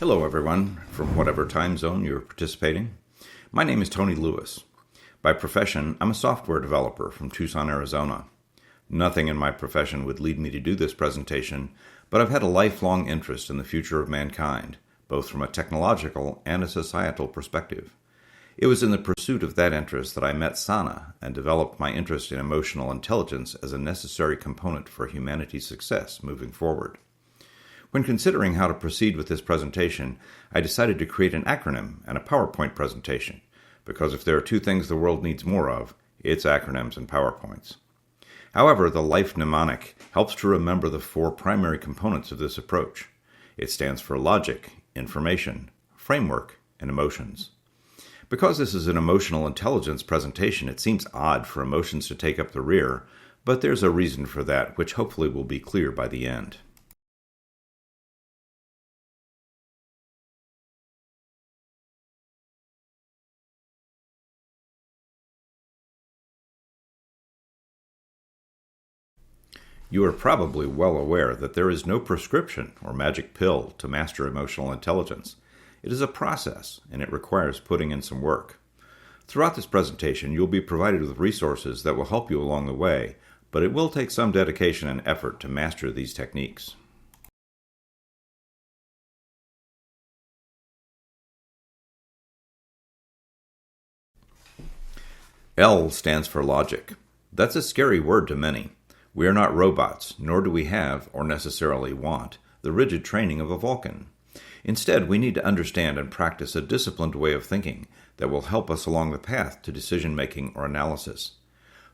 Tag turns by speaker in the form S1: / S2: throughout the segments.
S1: Hello, everyone, from whatever time zone you're participating. My name is Tony Lewis. By profession, I'm a software developer from Tucson, Arizona. Nothing in my profession would lead me to do this presentation, but I've had a lifelong interest in the future of mankind, both from a technological and a societal perspective. It was in the pursuit of that interest that I met Sana and developed my interest in emotional intelligence as a necessary component for humanity's success moving forward. When considering how to proceed with this presentation, I decided to create an acronym and a PowerPoint presentation, because if there are two things the world needs more of, it's acronyms and PowerPoints. However, the Life mnemonic helps to remember the four primary components of this approach. It stands for logic, information, framework, and emotions. Because this is an emotional intelligence presentation, it seems odd for emotions to take up the rear, but there's a reason for that, which hopefully will be clear by the end. You are probably well aware that there is no prescription or magic pill to master emotional intelligence. It is a process, and it requires putting in some work. Throughout this presentation, you'll be provided with resources that will help you along the way, but it will take some dedication and effort to master these techniques. L stands for logic. That's a scary word to many. We are not robots, nor do we have, or necessarily want, the rigid training of a Vulcan. Instead, we need to understand and practice a disciplined way of thinking that will help us along the path to decision-making or analysis.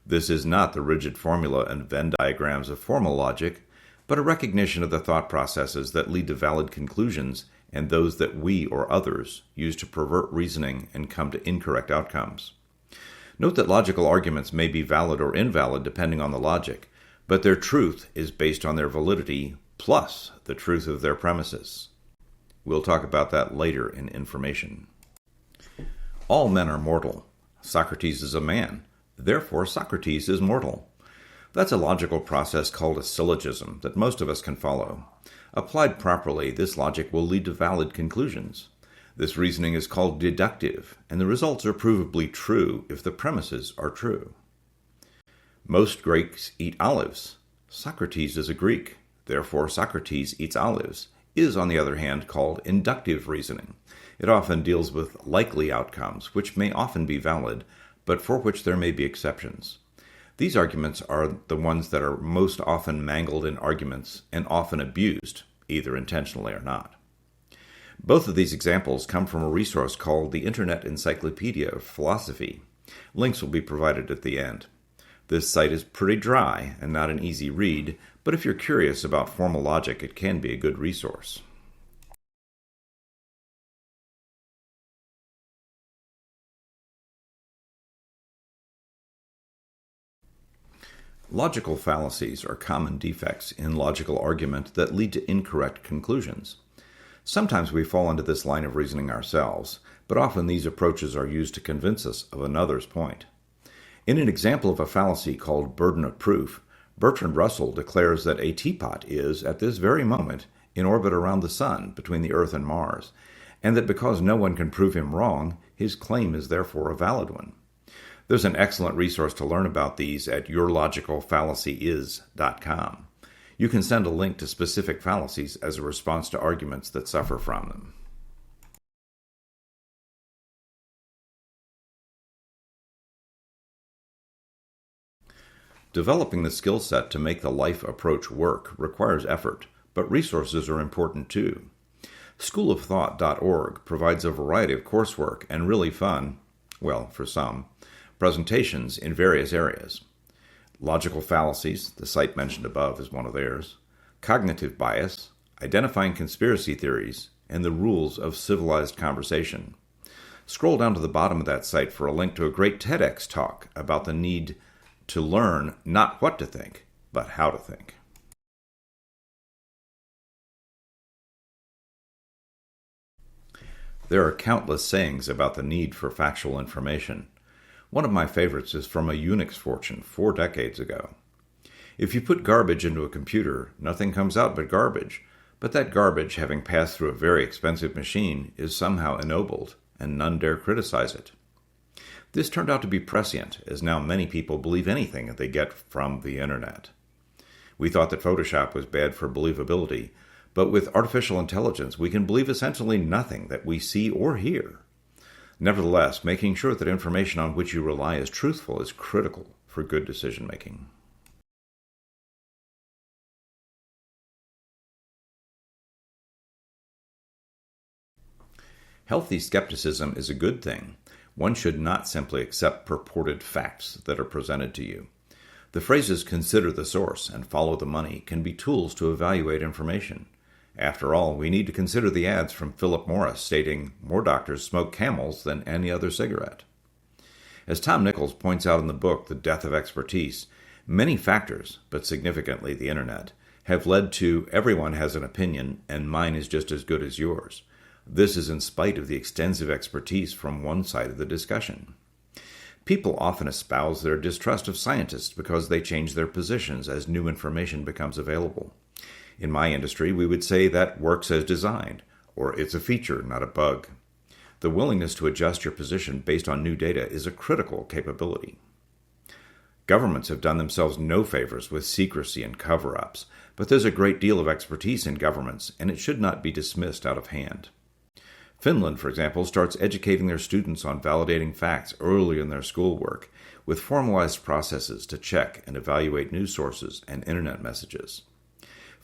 S1: This is not the rigid formula and Venn diagrams of formal logic, but a recognition of the thought processes that lead to valid conclusions and those that we or others use to pervert reasoning and come to incorrect outcomes. Note that logical arguments may be valid or invalid depending on the logic, but their truth is based on their validity plus the truth of their premises. We'll talk about that later in information. All men are mortal. Socrates is a man. Therefore, Socrates is mortal. That's a logical process called a syllogism that most of us can follow. Applied properly, this logic will lead to valid conclusions. This reasoning is called deductive, and the results are provably true if the premises are true. Most Greeks eat olives. Socrates is a Greek. Therefore, Socrates eats olives is, on the other hand, called inductive reasoning. It often deals with likely outcomes, which may often be valid, but for which there may be exceptions. These arguments are the ones that are most often mangled in arguments and often abused, either intentionally or not. Both of these examples come from a resource called the Internet Encyclopedia of Philosophy. Links will be provided at the end. This site is pretty dry and not an easy read, but if you're curious about formal logic, it can be a good resource. Logical fallacies are common defects in logical argument that lead to incorrect conclusions. Sometimes we fall into this line of reasoning ourselves, but often these approaches are used to convince us of another's point. In an example of a fallacy called burden of proof, Bertrand Russell declares that a teapot is, at this very moment, in orbit around the Sun between the Earth and Mars, and that because no one can prove him wrong, his claim is therefore a valid one. There's an excellent resource to learn about these at yourlogicalfallacyis.com. You can send a link to specific fallacies as a response to arguments that suffer from them. Developing the skill set to make the life approach work requires effort, but resources are important too. Schoolofthought.org provides a variety of coursework and really fun, well, for some, presentations in various areas. Logical fallacies, the site mentioned above is one of theirs, cognitive bias, identifying conspiracy theories, and the rules of civilized conversation. Scroll down to the bottom of that site for a link to a great TEDx talk about the need to learn not what to think, but how to think. There are countless sayings about the need for factual information. One of my favorites is from a Unix fortune 4 decades ago. If you put garbage into a computer, nothing comes out but garbage. But that garbage, having passed through a very expensive machine, is somehow ennobled, and none dare criticize it. This turned out to be prescient, as now many people believe anything that they get from the internet. We thought that Photoshop was bad for believability, but with artificial intelligence we can believe essentially nothing that we see or hear. Nevertheless, making sure that information on which you rely is truthful is critical for good decision-making. Healthy skepticism is a good thing. One should not simply accept purported facts that are presented to you. The phrases "consider the source" and "follow the money" can be tools to evaluate information. After all, we need to consider the ads from Philip Morris stating more doctors smoke Camels than any other cigarette. As Tom Nichols points out in the book The Death of Expertise, many factors, but significantly the internet, have led to everyone has an opinion and mine is just as good as yours. This is in spite of the extensive expertise from one side of the discussion. People often espouse their distrust of scientists because they change their positions as new information becomes available. In my industry, we would say that works as designed, or it's a feature, not a bug. The willingness to adjust your position based on new data is a critical capability. Governments have done themselves no favors with secrecy and cover-ups, but there's a great deal of expertise in governments, and it should not be dismissed out of hand. Finland, for example, starts educating their students on validating facts early in their schoolwork, with formalized processes to check and evaluate news sources and internet messages.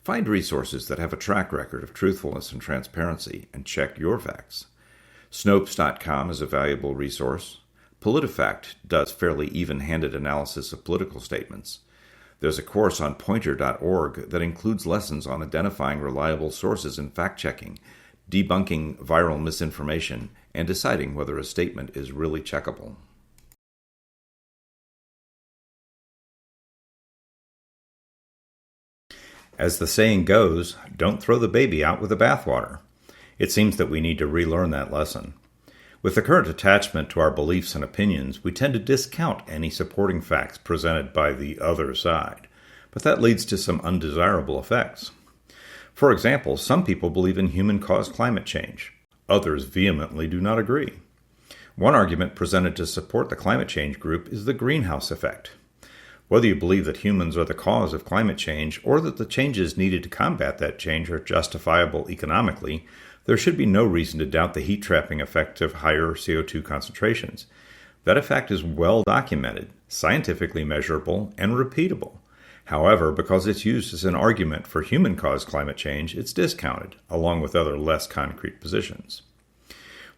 S1: Find resources that have a track record of truthfulness and transparency, and check your facts. Snopes.com is a valuable resource. PolitiFact does fairly even-handed analysis of political statements. There's a course on Pointer.org that includes lessons on identifying reliable sources in fact-checking, debunking viral misinformation, and deciding whether a statement is really checkable. As the saying goes, don't throw the baby out with the bathwater. It seems that we need to relearn that lesson. With the current attachment to our beliefs and opinions, we tend to discount any supporting facts presented by the other side, but that leads to some undesirable effects. For example, some people believe in human-caused climate change. Others vehemently do not agree. One argument presented to support the climate change group is the greenhouse effect. Whether you believe that humans are the cause of climate change or that the changes needed to combat that change are justifiable economically, there should be no reason to doubt the heat-trapping effect of higher CO2 concentrations. That effect is well documented, scientifically measurable, and repeatable. However, because it's used as an argument for human-caused climate change, it's discounted, along with other less concrete positions.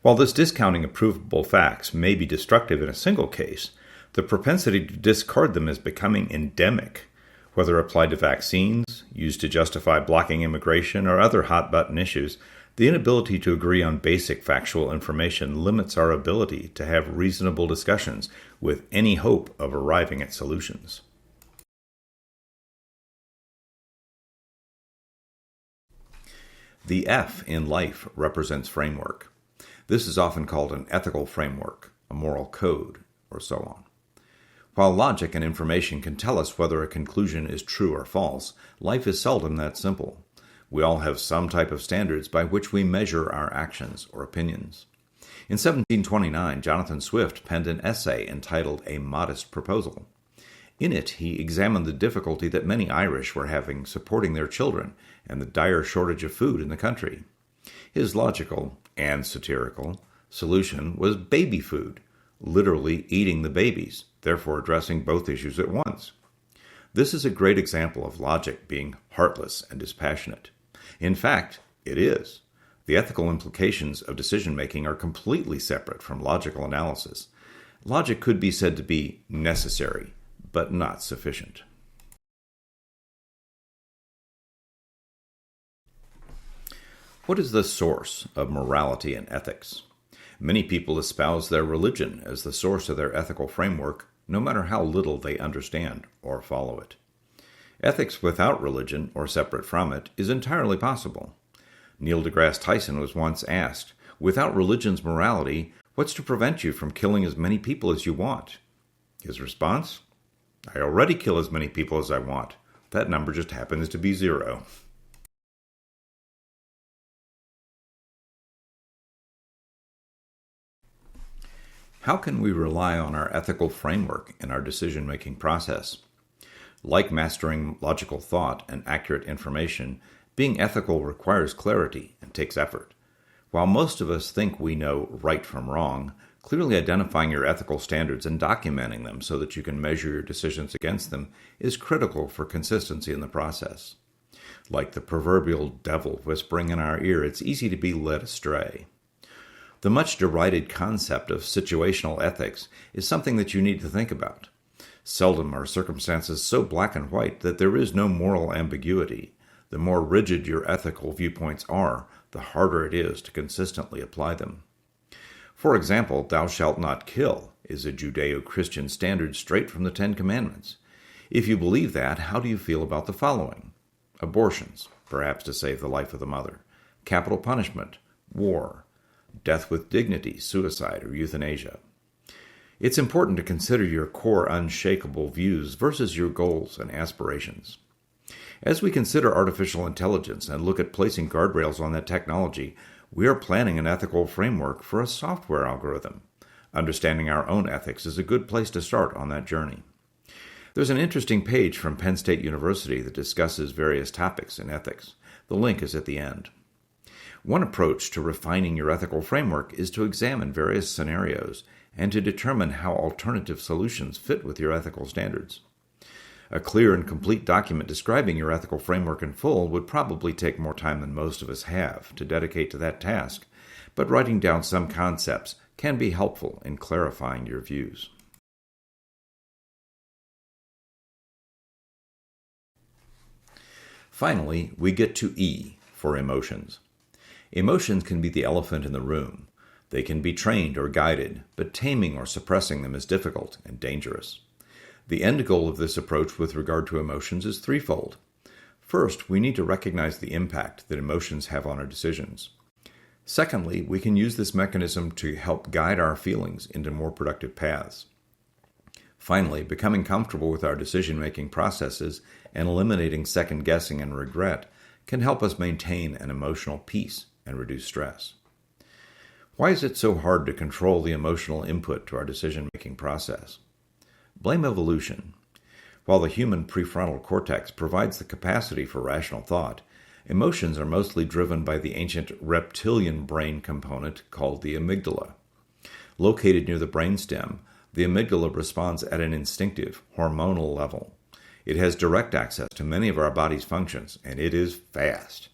S1: While this discounting of provable facts may be destructive in a single case, the propensity to discard them is becoming endemic. Whether applied to vaccines, used to justify blocking immigration, or other hot-button issues, the inability to agree on basic factual information limits our ability to have reasonable discussions with any hope of arriving at solutions. The F in life represents framework. This is often called an ethical framework, a moral code, or so on. While logic and information can tell us whether a conclusion is true or false, life is seldom that simple. We all have some type of standards by which we measure our actions or opinions. In 1729, Jonathan Swift penned an essay entitled A Modest Proposal. In it, he examined the difficulty that many Irish were having supporting their children and the dire shortage of food in the country. His logical, and satirical, solution was baby food, literally eating the babies, therefore addressing both issues at once. This is a great example of logic being heartless and dispassionate. In fact, it is. The ethical implications of decision-making are completely separate from logical analysis. Logic could be said to be necessary, but not sufficient. What is the source of morality and ethics? Many people espouse their religion as the source of their ethical framework, no matter how little they understand or follow it. Ethics without religion, or separate from it, is entirely possible. Neil deGrasse Tyson was once asked, "Without religion's morality, what's to prevent you from killing as many people as you want?" His response? "I already kill as many people as I want. That number just happens to be 0. How can we rely on our ethical framework in our decision-making process? Like mastering logical thought and accurate information, being ethical requires clarity and takes effort. While most of us think we know right from wrong, clearly identifying your ethical standards and documenting them so that you can measure your decisions against them is critical for consistency in the process. Like the proverbial devil whispering in our ear, it's easy to be led astray. The much derided concept of situational ethics is something that you need to think about. Seldom are circumstances so black and white that there is no moral ambiguity. The more rigid your ethical viewpoints are, the harder it is to consistently apply them. For example, "Thou shalt not kill" is a Judeo-Christian standard straight from the Ten Commandments. If you believe that, how do you feel about the following? Abortions, perhaps to save the life of the mother. Capital punishment, war. Death with dignity, suicide, or euthanasia. It's important to consider your core unshakable views versus your goals and aspirations. As we consider artificial intelligence and look at placing guardrails on that technology, we are planning an ethical framework for a software algorithm. Understanding our own ethics is a good place to start on that journey. There's an interesting page from Penn State University that discusses various topics in ethics. The link is at the end. One approach to refining your ethical framework is to examine various scenarios and to determine how alternative solutions fit with your ethical standards. A clear and complete document describing your ethical framework in full would probably take more time than most of us have to dedicate to that task, but writing down some concepts can be helpful in clarifying your views. Finally, we get to E for emotions. Emotions can be the elephant in the room. They can be trained or guided, but taming or suppressing them is difficult and dangerous. The end goal of this approach with regard to emotions is threefold. First, we need to recognize the impact that emotions have on our decisions. Secondly, we can use this mechanism to help guide our feelings into more productive paths. Finally, becoming comfortable with our decision-making processes and eliminating second-guessing and regret can help us maintain an emotional peace and reduce stress. Why is it so hard to control the emotional input to our decision-making process? Blame evolution. While the human prefrontal cortex provides the capacity for rational thought, emotions are mostly driven by the ancient reptilian brain component called the amygdala. Located near the brainstem, the amygdala responds at an instinctive, hormonal level. It has direct access to many of our body's functions, and it is fast.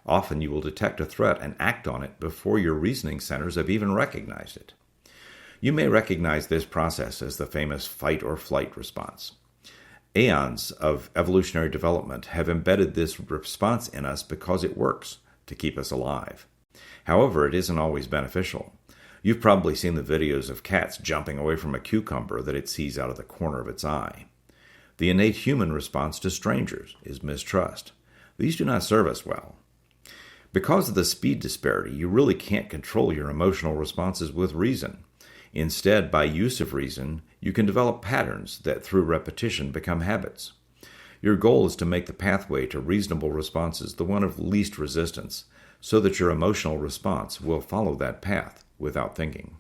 S1: Often you will detect a threat and act on it before your reasoning centers have even recognized it. You may recognize this process as the famous fight or flight response. Aeons of evolutionary development have embedded this response in us because it works to keep us alive. However, it isn't always beneficial. You've probably seen the videos of cats jumping away from a cucumber that it sees out of the corner of its eye. The innate human response to strangers is mistrust. These do not serve us well. Because of the speed disparity, you really can't control your emotional responses with reason. Instead, by use of reason, you can develop patterns that through repetition become habits. Your goal is to make the pathway to reasonable responses the one of least resistance, so that your emotional response will follow that path without thinking.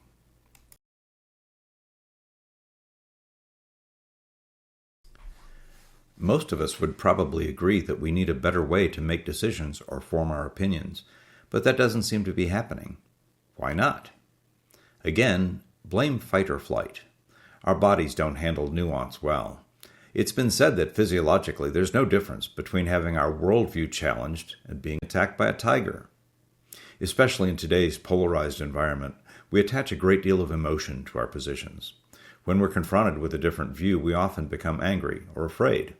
S1: Most of us would probably agree that we need a better way to make decisions or form our opinions, but that doesn't seem to be happening. Why not? Again, blame fight or flight. Our bodies don't handle nuance well. It's been said that physiologically there's no difference between having our worldview challenged and being attacked by a tiger. Especially in today's polarized environment, we attach a great deal of emotion to our positions. When we're confronted with a different view, we often become angry or afraid.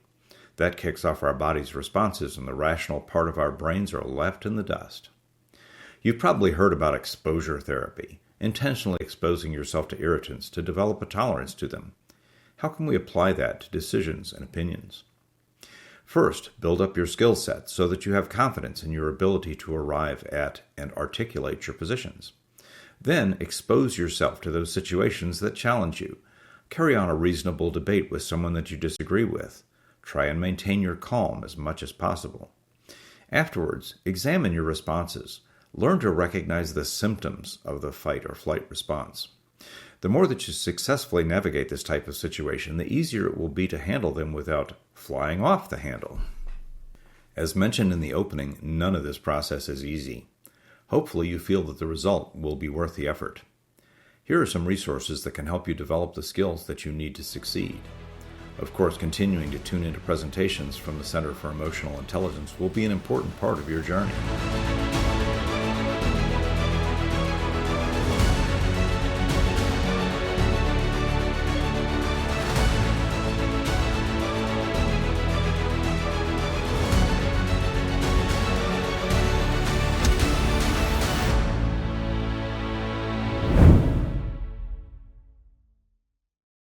S1: That kicks off our body's responses, and the rational part of our brains are left in the dust. You've probably heard about exposure therapy, intentionally exposing yourself to irritants to develop a tolerance to them. How can we apply that to decisions and opinions? First, build up your skill set so that you have confidence in your ability to arrive at and articulate your positions. Then, expose yourself to those situations that challenge you. Carry on a reasonable debate with someone that you disagree with. Try and maintain your calm as much as possible. Afterwards, examine your responses. Learn to recognize the symptoms of the fight or flight response. The more that you successfully navigate this type of situation, the easier it will be to handle them without flying off the handle. As mentioned in the opening, none of this process is easy. Hopefully you feel that the result will be worth the effort. Here are some resources that can help you develop the skills that you need to succeed. Of course, continuing to tune into presentations from the Center for Emotional Intelligence will be an important part of your journey.